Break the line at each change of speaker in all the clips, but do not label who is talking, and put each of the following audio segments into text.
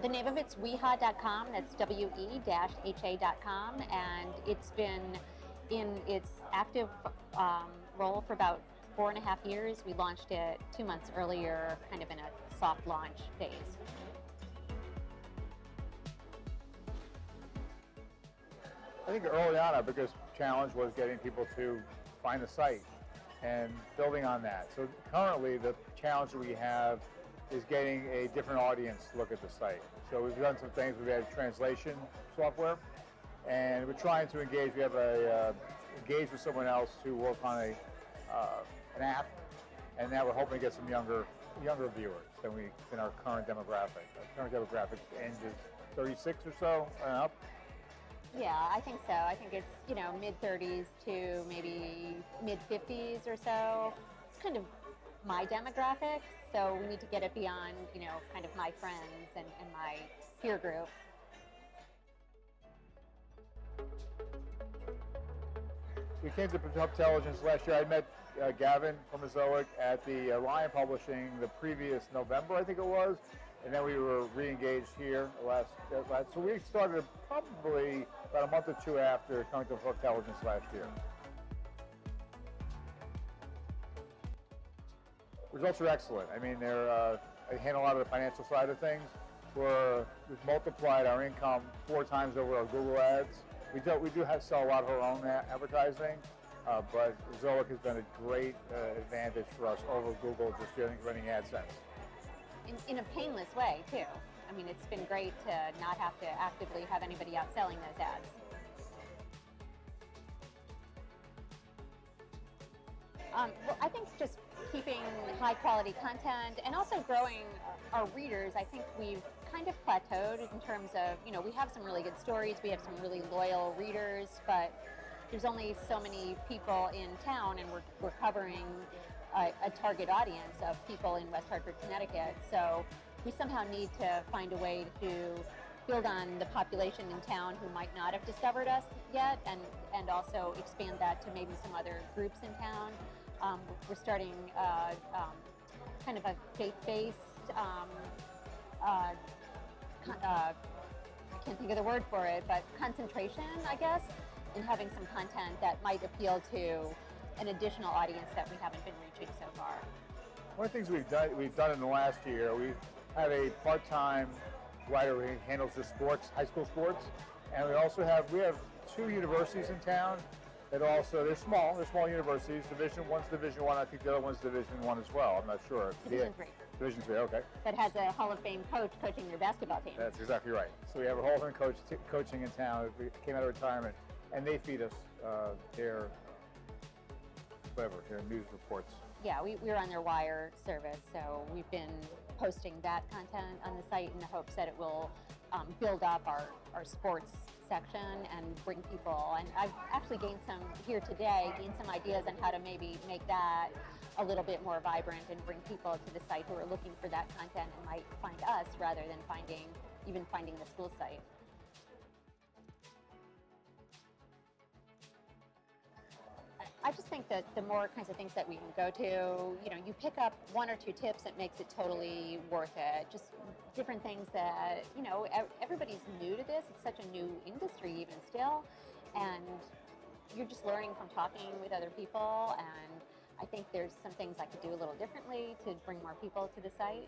The name of it's weha.com. That's we-ha.com, and it's been in its active role for about 4.5 years. We launched it 2 months earlier, kind of in a soft launch phase.
I think early on our biggest challenge was getting people to find the site and building on that. So currently the challenge that we have is getting a different audience to look at the site. So we've done some things. We've added translation software, and we're trying to engage. We have engage with someone else to work on an app, and now we're hoping to get some younger viewers than our current demographic. Our current demographic ends is 36 or so and up.
Yeah, I think so. I think it's, mid-30s to maybe mid-50s or so. It's kind of my demographic, so we need to get it beyond, kind of my friends and my peer group.
We came to Pubtelligence last year. I met Gavin from Ezoic at the Lion Publishing the previous November, I think it was, and then we were re-engaged here last. So we started probably about a month or two after coming to Pubtelligence last year. Results are excellent. I mean, I handle a lot of the financial side of things. We've multiplied our income 4 times over our Google ads. We do have to sell a lot of our own advertising, but Ezoic has been a great advantage for us over Google just running AdSense.
In a painless way, too. I mean, it's been great to not have to actively have anybody out selling those ads. Well, I think just keeping high quality content and also growing our readers. I think we've kind of plateaued in terms of, we have some really good stories, we have some really loyal readers, but there's only so many people in town, and we're covering a target audience of people in West Hartford, Connecticut. So we somehow need to find a way to build on the population in town who might not have discovered us yet, and also expand that to maybe some other groups in town. We're starting kind of a faith-based, I can't think of the word for it, but concentration, I guess, in having some content that might appeal to an additional audience that we haven't been reaching so far.
One of the things we've done in the last year, we have a part-time writer who handles the sports, high school sports, and we have 2 universities in town that they're small universities. One's Division 1, I think the other one's Division 1 as well. I'm not sure.
Division 3.
Division 3, okay.
That has a Hall of Fame coach coaching their basketball team.
That's exactly right. So we have a Hall of Fame coach coaching in town. We came out of retirement, and they feed us their news reports.
Yeah, we're on their wire service, so we've been posting that content on the site in the hopes that it will build up our sports section and bring people. And I've actually gained some ideas on how to maybe make that a little bit more vibrant and bring people to the site who are looking for that content and might find us rather than finding the school site. I just think that the more kinds of things that we can go to, you pick up 1 or 2 tips that makes it totally worth it. Just different things that, everybody's new to this. It's such a new industry even still. And you're just learning from talking with other people. And I think there's some things I could do a little differently to bring more people to the site.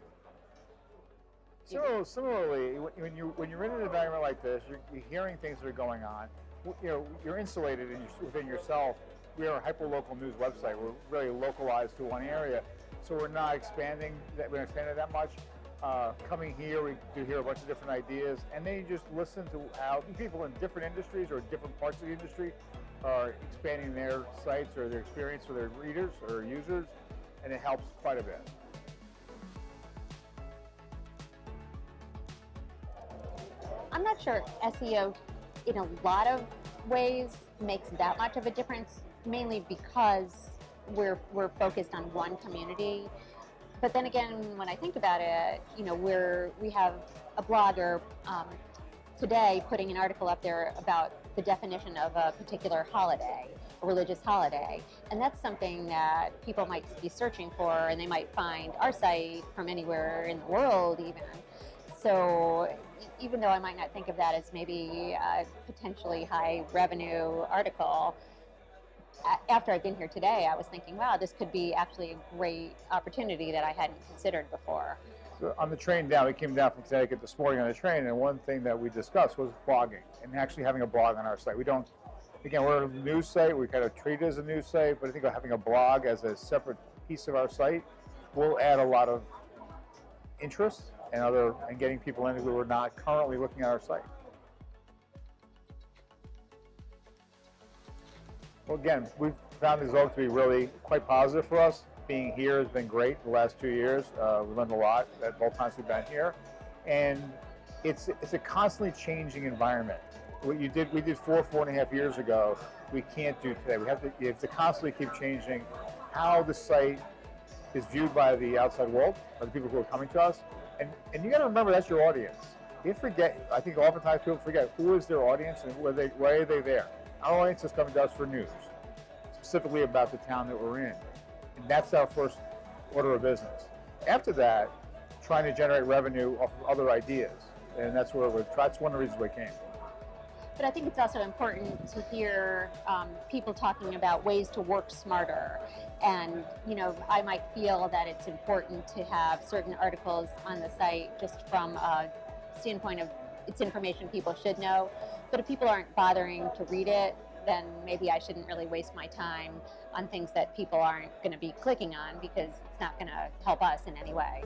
So similarly, when you're in an environment like this, you're hearing things that are going on. You're insulated within yourself. We are a hyper-local news website. We're really localized to one area, so we're not expanding that much. Coming here, we do hear a bunch of different ideas, and then you just listen to how people in different industries or different parts of the industry are expanding their sites or their experience for their readers or users, and it helps quite a bit.
I'm not sure SEO in a lot of ways makes that much of a difference, mainly because we're focused on one community. But then again, when I think about it, we have a blogger today putting an article up there about the definition of a particular holiday, a religious holiday, and that's something that people might be searching for, and they might find our site from anywhere in the world even. So even though I might not think of that as maybe a potentially high revenue article, after I've been here today, I was thinking, wow, this could be actually a great opportunity that I hadn't considered before.
So on the train down, we came down from Connecticut this morning on the train, and one thing that we discussed was blogging and actually having a blog on our site. We don't, again, we're a news site. We kind of treat it as a news site, but I think having a blog as a separate piece of our site will add a lot of interest and getting people in who are not currently looking at our site. Well, again, we've found Ezoic to be really quite positive for us. Being here has been great the last 2 years. We learned a lot at both times we've been here. And it's a constantly changing environment. What we did 4.5 years ago, we can't do today. You have to constantly keep changing how the site is viewed by the outside world, by the people who are coming to us. And you got to remember that's your audience. You forget, I think oftentimes people forget who is their audience and why are they there. Our audience is coming to us for news, specifically about the town that we're in. And that's our first order of business. After that, trying to generate revenue off of other ideas. And that's one of the reasons we came.
But I think it's also important to hear people talking about ways to work smarter. And, I might feel that it's important to have certain articles on the site just from a standpoint of it's information people should know. But if people aren't bothering to read it, then maybe I shouldn't really waste my time on things that people aren't going to be clicking on because it's not going to help us in any way.